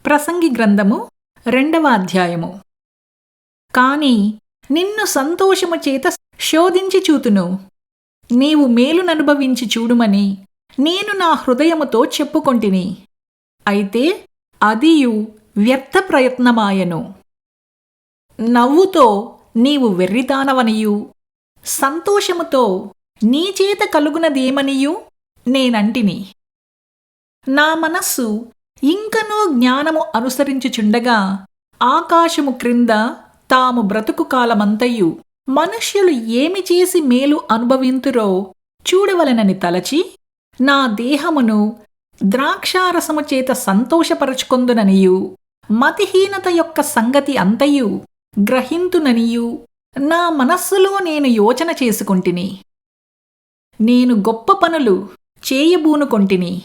ప్రసంగి గ్రంథము 2వ అధ్యాయము. కాని నిన్ను సంతోషము చేత శోధించి చూతును, నీవు మేలుననుభవించి చూడుమని నేను నా హృదయముతో చెప్పుకొంటిని. అయితే అదియు వ్యర్థ ప్రయత్నమాయెను. నవ్వుతో నీవు వెర్రిదానవనియు, సంతోషముతో నీచేత కలుగునదేమనియు నేనంటిని. నా మనస్సు ఇంకనూ జ్ఞానము అనుసరించుచుండగా ఆకాశము క్రింద తాము బ్రతుకు కాలమంతయు మనుష్యులు ఏమి చేసి మేలు అనుభవింతురో చూడవలెనని తలచి నా దేహమును ద్రాక్షారసము చేత సంతోషపరచుకొందుననియు, మతిహీనత యొక్క సంగతి అంతయు గ్రహింతుననియు నా మనస్సులో నేను యోచన చేసుకొంటిని. నేను గొప్ప పనులు చేయబూనుకొంటిని.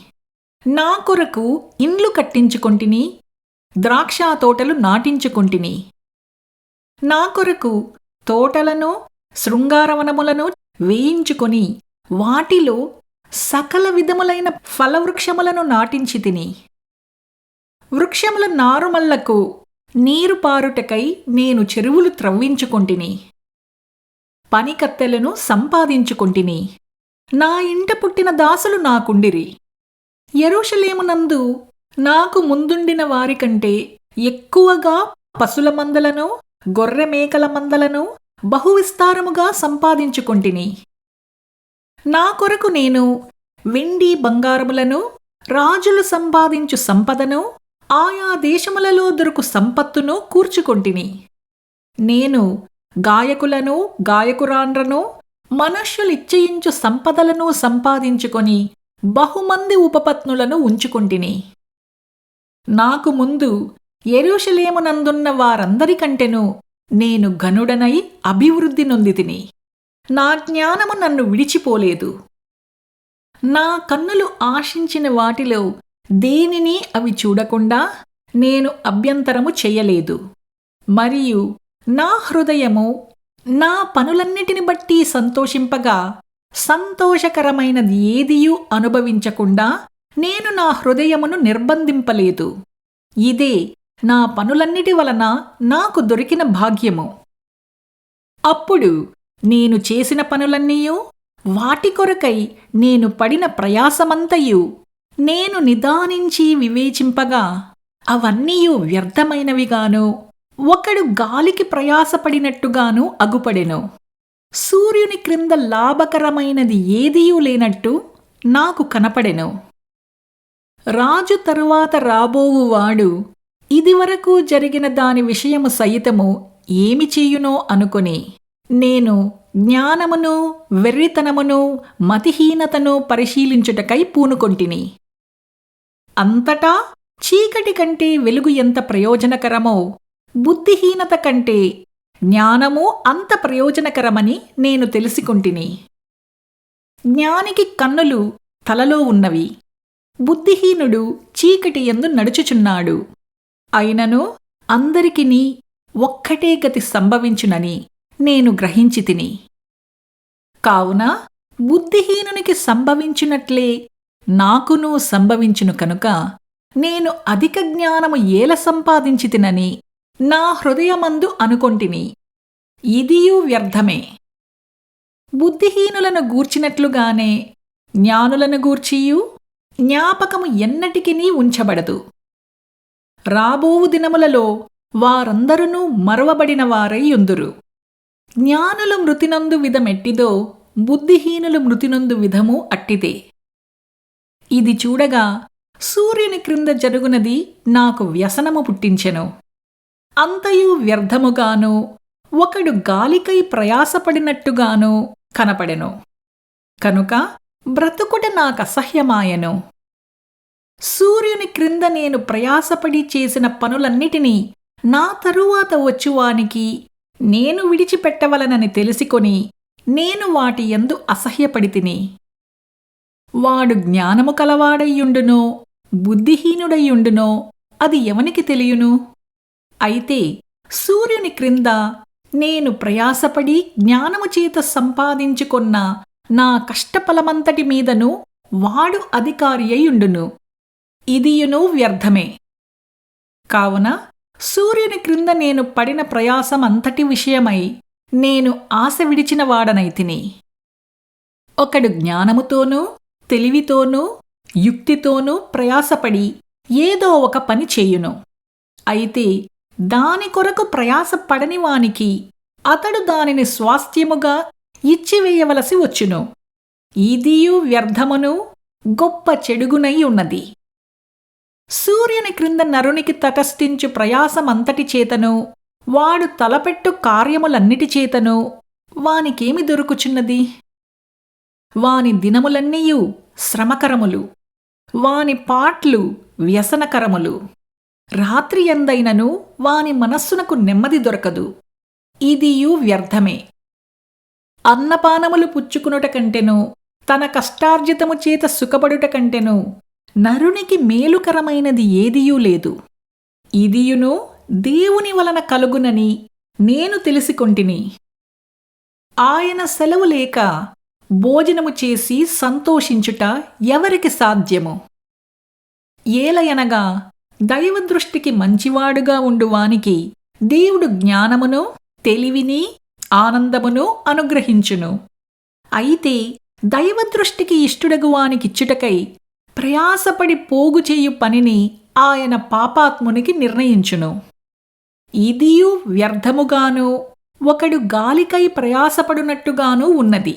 నా కొరకు ఇండ్లు కట్టించుకొంటిని, ద్రాక్షా తోటలు నాటించుకొంటిని. నా కొరకు తోటలను శృంగారవనములను వేయించుకొని వాటిలో సకల విధములైన ఫలవృక్షములను నాటించి తిని. వృక్షముల నారుమల్లకు నీరు పారుటకై నేను చెరువులు త్రవ్వించుకొంటిని. పనికత్తెలను సంపాదించుకొంటిని. నా ఇంట పుట్టిన దాసులు నాకుండిరి. యెరూషలేమునందు నాకు ముందుండిన వారికంటే ఎక్కువగా పశుల మందలను గొర్రె మేకల మందలను బహువిస్తారముగా సంపాదించుకొంటిని. నా కొరకు నేను వెండి బంగారములను, రాజులు సంపాదించు సంపదను, ఆయా దేశములలో దొరుకు సంపత్తును కూర్చుకొంటిని. నేను గాయకులను గాయకురాండ్రను మనుష్యులిచ్చయించు సంపదలను సంపాదించుకొని బహుమంది ఉపపత్నులను ఉంచుకొంటిని. నాకు ముందు యెరూషలేమునందున్న వారందరికంటెను నేను ఘనుడనై అభివృద్ధి నొందితిని. నా జ్ఞానము నన్ను విడిచిపోలేదు. నా కన్నులు ఆశించిన వాటిలో దేనిని అవి చూడకుండా నేను అభ్యంతరము చెయ్యలేదు. మరియు నా హృదయము నా పనులన్నిటిని బట్టి సంతోషింపగా సంతోషకరమైనది ఏదియూ అనుభవించకుండా నేను నా హృదయమును నిర్బంధింపలేదు. ఇదే నా పనులన్నిటి వలన నాకు దొరికిన భాగ్యము. అప్పుడు నేను చేసిన పనులన్నీయూ, వాటి కొరకై నేను పడిన ప్రయాసమంతయు నేను నిదానించి వివేచింపగా అవన్నీయూ వ్యర్థమైనవిగాను, ఒకడు గాలికి ప్రయాసపడినట్టుగాను అగుపడెను. సూర్యుని క్రింద లాభకరమైనది ఏదియూ లేనట్టు నాకు కనపడెను. రాజు తరువాత రాబోవువాడు ఇదివరకు జరిగిన దాని విషయము సహితము ఏమి చేయునో అనుకొని నేను జ్ఞానమును, వెర్రితనమును, మతిహీనతను పరిశీలించుటకై పూనుకొంటిని. అంతటా చీకటి కంటే వెలుగు ఎంత ప్రయోజనకరమో, బుద్ధిహీనత కంటే జ్ఞానము అంత ప్రయోజనకరమని నేను తెలిసికొంటిని. జ్ఞానికి కన్నులు తలలో ఉన్నవి, బుద్ధిహీనుడు చీకటి యందు నడుచుచున్నాడు. అయినను అందరికిని ఒక్కటే గతి సంభవించునని నేను గ్రహించితిని. కావున బుద్ధిహీనునికి సంభవించునట్లే నాకునూ సంభవించును కనుక నేను అధిక జ్ఞానము ఏల సంపాదించితినని నా హృదయమందు అనుకొంటిని. ఇదియూ వ్యర్థమే. బుద్ధిహీనులను గూర్చినట్లుగానే జ్ఞానులను గూర్చియు జ్ఞాపకము ఎన్నటికినీ ఉంచబడదు. రాబోవు దినములలో వారందరునూ మరువబడిన వారై యుందురు. జ్ఞానులు మృతినందు విధమెట్టిదో బుద్ధిహీనులు మృతినందు విధము అట్టిదే. ఇది చూడగా సూర్యుని క్రింద జరుగునది నాకు వ్యసనము పుట్టించెను. అంతయు వ్యర్థముగాను, ఒకడు గాలికై ప్రయాసపడినట్టుగాను కనపడెను. కనుక బ్రతుకుట నాకసహ్యమాయెను. సూర్యుని క్రింద నేను ప్రయాసపడి చేసిన పనులన్నిటినీ నా తరువాత వచ్చువానికి నేను విడిచిపెట్టవలనని తెలిసికొని నేను వాటి యందు అసహ్యపడితిని. వాడు జ్ఞానము కలవాడయ్యుండునో బుద్ధిహీనుడయ్యుండునో అది ఎవనికి తెలియును? అయితే సూర్యుని క్రింద నేను ప్రయాసపడి జ్ఞానము చేత సంపాదించుకొన్న నా కష్టఫలమంతటి మీదను వాడు అధికారి అయ్యుండును. ఇదియును వ్యర్థమే. కావున సూర్యుని క్రింద నేను పడిన ప్రయాసమంతటి విషయమై నేను ఆశ విడిచిన వాడనైతిని. ఒకడు జ్ఞానముతోనూ తెలివితోనూ యుక్తితోనూ ప్రయాసపడి ఏదో ఒక పని చేయును. అయితే దాని కొరకు ప్రయాసపడని వానికి అతడు దానిని స్వాస్థ్యముగా ఇచ్చివేయవలసి వచ్చును. ఇదియు వ్యర్థమును గొప్ప చెడుగునై ఉన్నది. సూర్యుని క్రింద నరునికి తటస్థించు ప్రయాసమంతటి చేతను వాడు తలపెట్టు కార్యములన్నిటి చేతను వానికేమి దొరుకుచున్నది? వాని దినములన్నీయు శ్రమకరములు, వాని పాట్లు వ్యసనకరములు. రాత్రి ఎందైనను వాని మనస్సునకు నెమ్మది దొరకదు. ఇదియు వ్యర్థమే. అన్నపానములు పుచ్చుకునుట కంటెను తన కష్టార్జితము చేత సుఖపడుట కంటెను నరునికి మేలుకరమైనది ఏదియూ లేదు. ఇదియును దేవుని వలన కలుగునని నేను తెలిసికొంటిని. ఆయన సెలవు లేక భోజనము చేసి సంతోషించుట ఎవరికి సాధ్యము? ఏలయనగా దైవదృష్టికి మంచివాడుగా ఉండువానికి దేవుడు జ్ఞానమును తెలివిని ఆనందమును అనుగ్రహించును. అయితే దైవదృష్టికి ఇష్టుడగువానికిచ్చుటకై ప్రయాసపడి పోగు చేయు పనిని ఆయన పాపాత్మునికి నిర్ణయించును. ఇదియు వ్యర్థముగాను ఒకడు గాలికై ప్రయాసపడునట్టుగానూ ఉన్నది.